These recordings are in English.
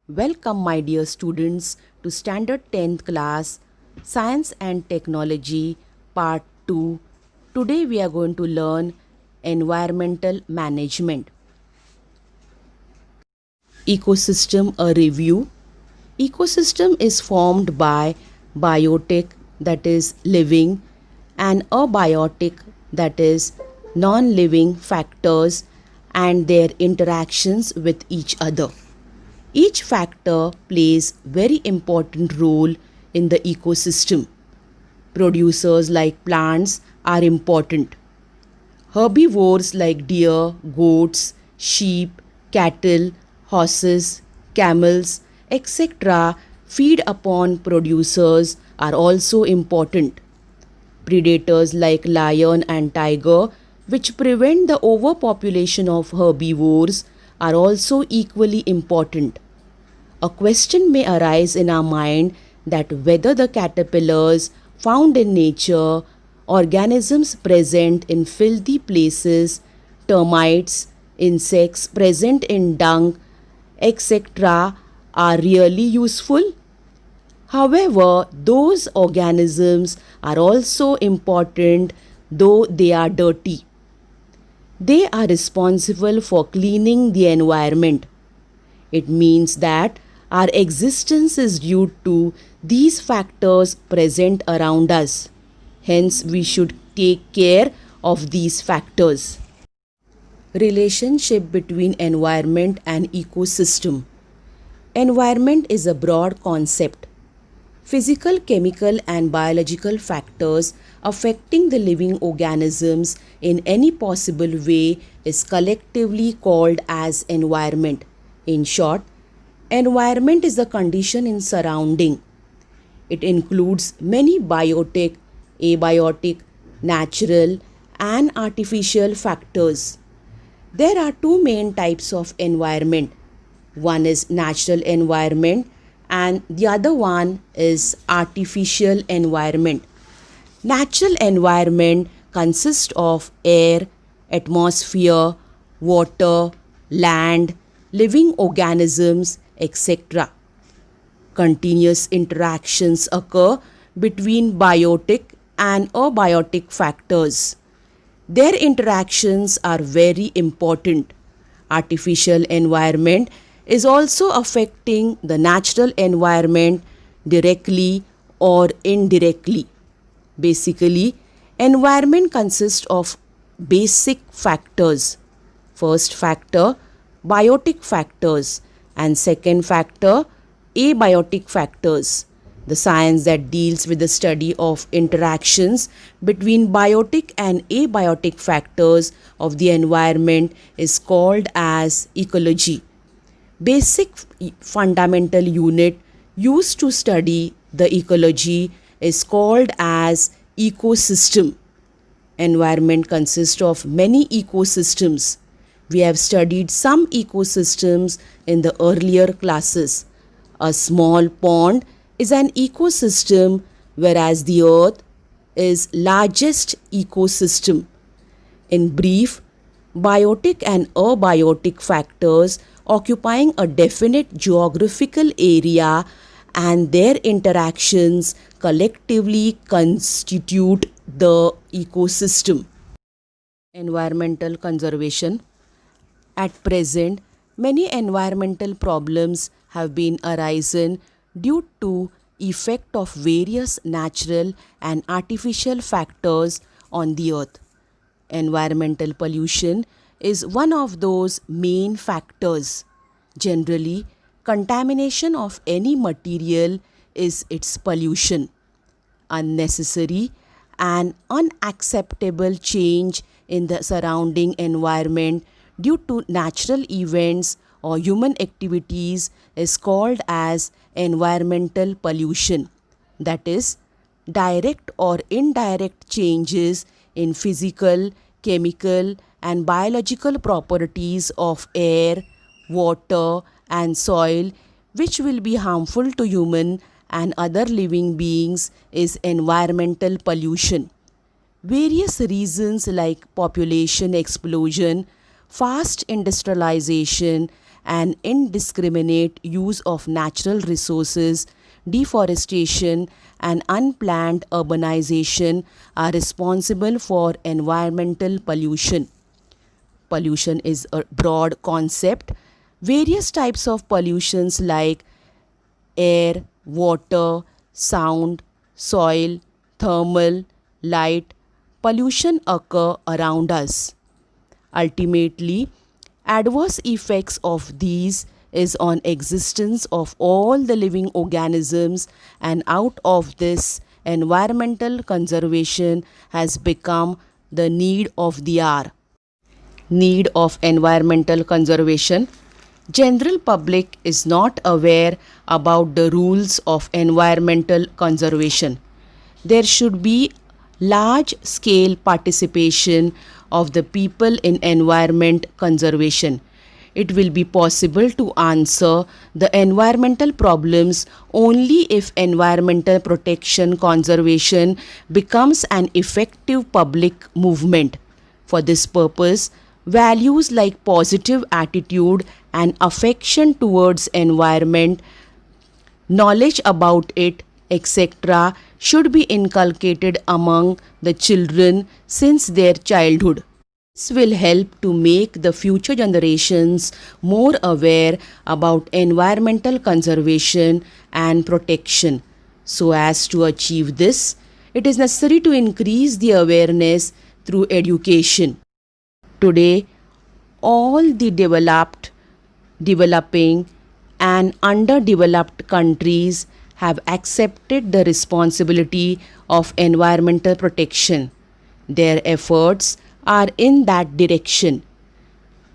Welcome, my dear students, to Standard 10th class Science and Technology Part 2. Today we are going to learn environmental management. Ecosystem a review. Ecosystem is formed by biotic, that is living, and abiotic, that is non-living factors and their interactions with each other. Each factor plays very important role in the ecosystem. Producers like plants are important. Herbivores like deer, goats, sheep, cattle, horses, camels, etc. feed upon producers are also important. Predators like lion and tiger, which prevent the overpopulation of herbivores, are also equally important. A question may arise in our mind that whether the caterpillars found in nature, organisms present in filthy places, termites, insects present in dung, etc., are really useful. However, those organisms are also important, though they are dirty. They are responsible for cleaning the environment. It means that our existence is due to these factors present around us. Hence, we should take care of these factors. Relationship between environment and ecosystem. Environment is a broad concept. Physical, chemical, and biological factors affecting the living organisms in any possible way is collectively called as environment. In short, environment is the condition in surrounding. It includes many biotic, abiotic, natural, and artificial factors. There are two main types of environment. One is natural environment and the other one is artificial environment. Natural environment consists of air, atmosphere, water, land, living organisms, etc. Continuous interactions occur between biotic and abiotic factors. Their interactions are very important. Artificial environment is also affecting the natural environment directly or indirectly. Basically, environment consists of basic factors. First factor, biotic factors, and second factor, abiotic factors. The science that deals with the study of interactions between biotic and abiotic factors of the environment is called as ecology. Basic fundamental unit used to study the ecology is called as ecosystem. Environment consists of many ecosystems. We have studied some ecosystems in the earlier classes. A small pond is an ecosystem, whereas the earth is largest ecosystem. In brief, biotic and abiotic factors occupying a definite geographical area and their interactions collectively constitute the ecosystem. Environmental conservation. At present, many environmental problems have been arisen due to effect of various natural and artificial factors on the earth. Environmental pollution is one of those main factors. Generally, contamination of any material is its pollution. Unnecessary and unacceptable change in the surrounding environment due to natural events or human activities is called as environmental pollution. That is, direct or indirect changes in physical, chemical, and biological properties of air, water, and soil which will be harmful to human and other living beings is environmental pollution. Various reasons like population explosion, fast industrialization, and indiscriminate use of natural resources, deforestation, and unplanned urbanization are responsible for environmental pollution. Pollution is a broad concept. Various types of pollutions like air, water, sound, soil, thermal, light, pollution occur around us. Ultimately, adverse effects of these is on existence of all the living organisms, and out of this environmental conservation has become the need of the hour. Need of environmental conservation. General public is not aware about the rules of environmental conservation. There should be large scale participation of the people in environment conservation. It will be possible to answer the environmental problems only if environmental protection conservation becomes an effective public movement. For this purpose, values like positive attitude and affection towards environment, knowledge about it, etc., should be inculcated among the children since their childhood. This will help to make the future generations more aware about environmental conservation and protection. So as to achieve this, it is necessary to increase the awareness through education. Today, all the developed, developing, and underdeveloped countries have accepted the responsibility of environmental protection. Their efforts are in that direction.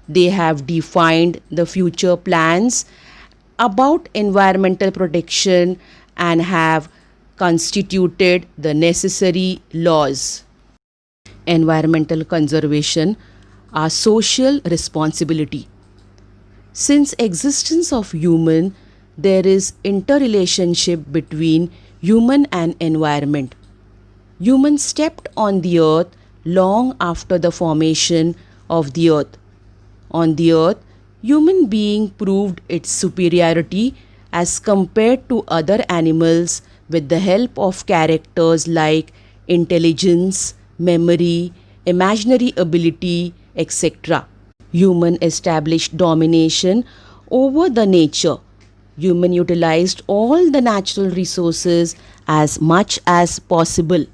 They have defined the future plans about environmental protection and have constituted the necessary laws. Environmental conservation are social responsibility. Since existence of human, there is interrelationship between human and environment. Human stepped on the earth long after the formation of the earth. On the earth, human being proved its superiority as compared to other animals with the help of characters like intelligence, memory, imaginary ability, etc. Human established domination over the nature. Human utilized all the natural resources as much as possible.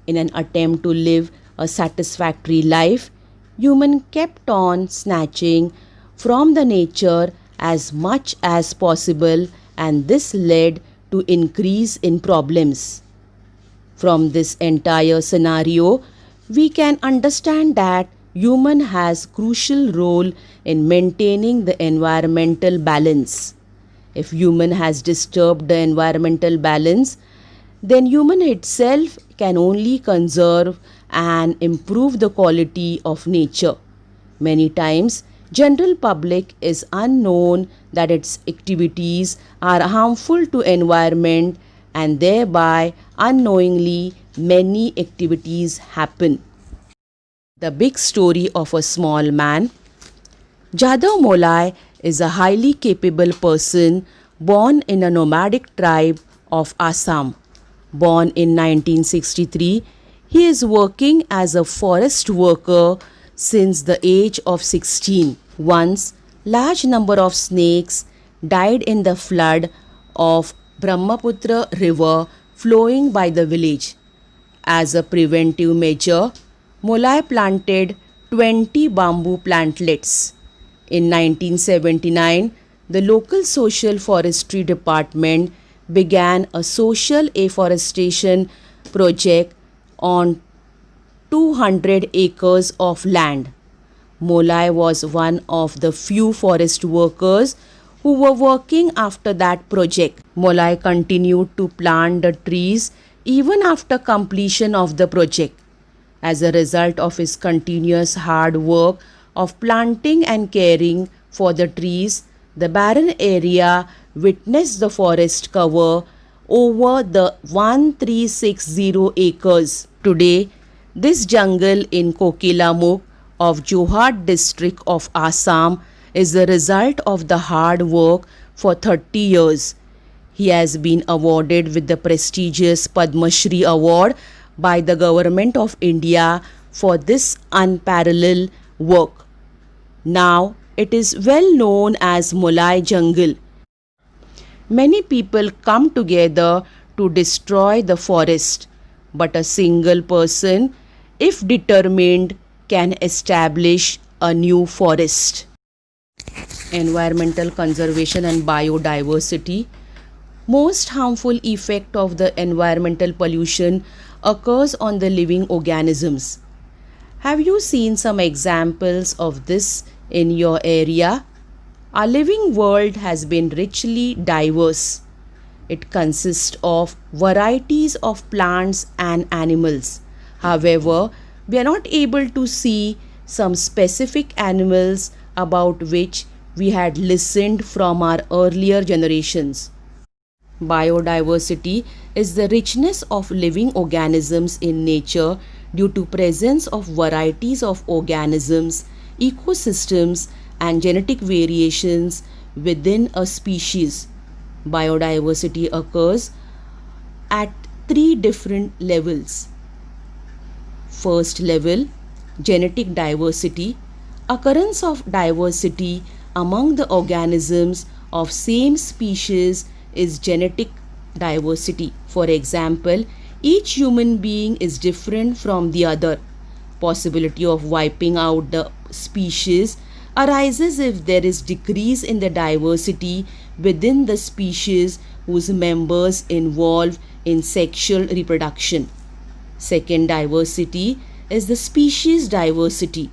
In an attempt to live a satisfactory life, human kept on snatching from the nature as much as possible, and this led to increase in problems. From this entire scenario, we can understand that human has crucial role in maintaining the environmental balance. If human has disturbed the environmental balance, then human itself can only conserve and improve the quality of nature. Many times, general public is unknown that its activities are harmful to environment, and thereby unknowingly many activities happen. The big story of a small man. Jadhav Molai is a highly capable person born in a nomadic tribe of Assam. Born in 1963, he is working as a forest worker since the age of 16. Once, large number of snakes died in the flood of Brahmaputra river flowing by the village. As a preventive measure, Molai planted 20 bamboo plantlets. In 1979, the local social forestry department began a social afforestation project on 200 acres of land. Molai was one of the few forest workers who were working after that project. Molai continued to plant the trees even after completion of the project. As a result of his continuous hard work of planting and caring for the trees, the barren area witnessed the forest cover over the 1360 acres. Today, this jungle in Kokilamukh of Jorhat district of Assam is the result of the hard work for 30 years. He has been awarded with the prestigious Padma Shri Award by the Government of India for this unparalleled work. Now it is well known as Mulai Jungle. Many people come together to destroy the forest, but a single person, if determined, can establish a new forest. Environmental conservation and biodiversity. Most harmful effect of the environmental pollution occurs on the living organisms. Have you seen some examples of this in your area? Our living world has been richly diverse. It consists of varieties of plants and animals. However, we are not able to see some specific animals about which we had listened from our earlier generations. Biodiversity is the richness of living organisms in nature due to presence of varieties of organisms, ecosystems and genetic variations within a species. Biodiversity occurs at three different levels. First level, genetic diversity. Occurrence of diversity among the organisms of same species is genetic diversity. For example, each human being is different from the other. Possibility of wiping out the species arises if there is decrease in the diversity within the species whose members involve in sexual reproduction. Second diversity is the species diversity.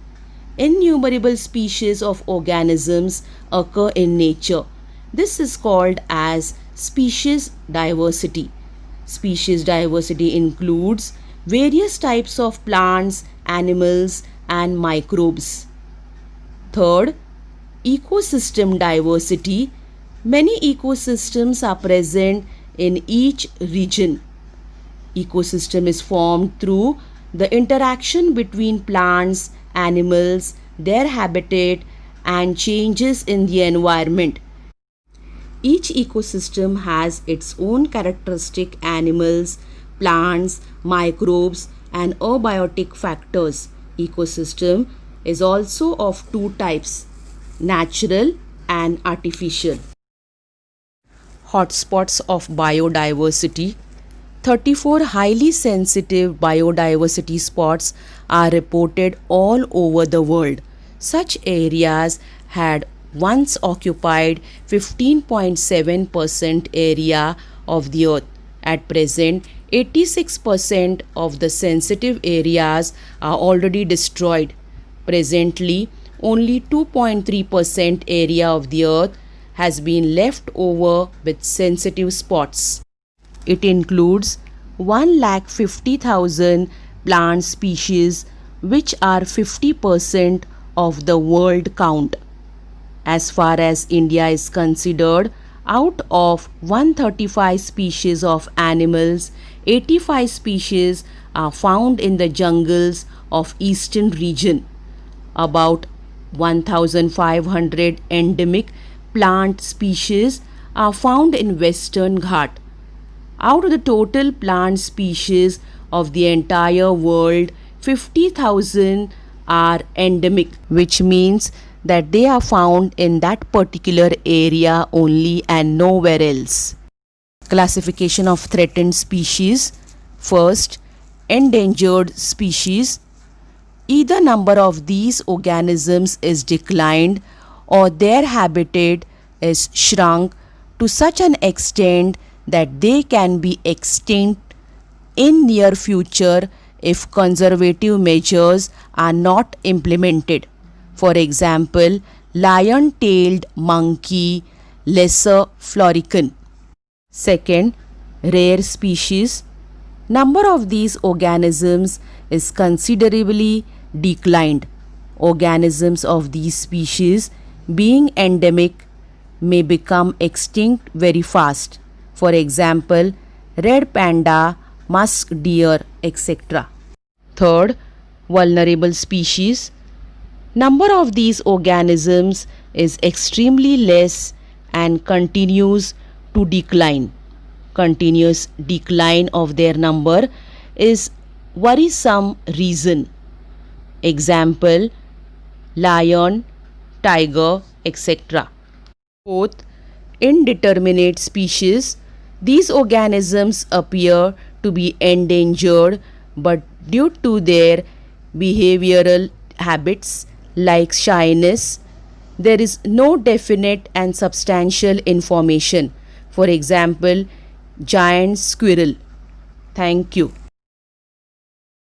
Innumerable species of organisms occur in nature. This is called as species diversity. Species diversity includes various types of plants, animals, and microbes. Third, ecosystem diversity. Many ecosystems are present in each region. Ecosystem is formed through the interaction between plants, animals, their habitat, and changes in the environment. Each ecosystem has its own characteristic animals, plants, microbes, and abiotic factors. Ecosystem is also of two types, natural and artificial. Hotspots of biodiversity. 34 highly sensitive biodiversity spots are reported all over the world. Such areas had once occupied 15.7% area of the earth. At present, 86% of the sensitive areas are already destroyed. Presently, only 2.3% area of the earth has been left over with sensitive spots. It includes 150,000 plant species, which are 50% of the world count. As far as India is considered, out of 135 species of animals, 85 species are found in the jungles of eastern region. About 1,500 endemic plant species are found in Western Ghat. Out of the total plant species of the entire world, 50,000 are endemic, which means that they are found in that particular area only and nowhere else. Classification of threatened species. First, endangered species. Either number of these organisms is declined or their habitat is shrunk to such an extent that they can be extinct in near future if conservative measures are not implemented. For example, lion-tailed monkey, Lesser florican. Second, rare species. Number of these organisms is considerably declined. Organisms of these species, being endemic, may become extinct very fast. For example, red panda, musk deer, etc. Third, vulnerable species. Number of these organisms is extremely less and continues to decline. Continuous decline of their number is worrisome reason. Example, lion, tiger, etc. Fourth, indeterminate species. These organisms appear to be endangered, but due to their behavioral habits like shyness, there is no definite and substantial information. For example, giant squirrel. Thank you.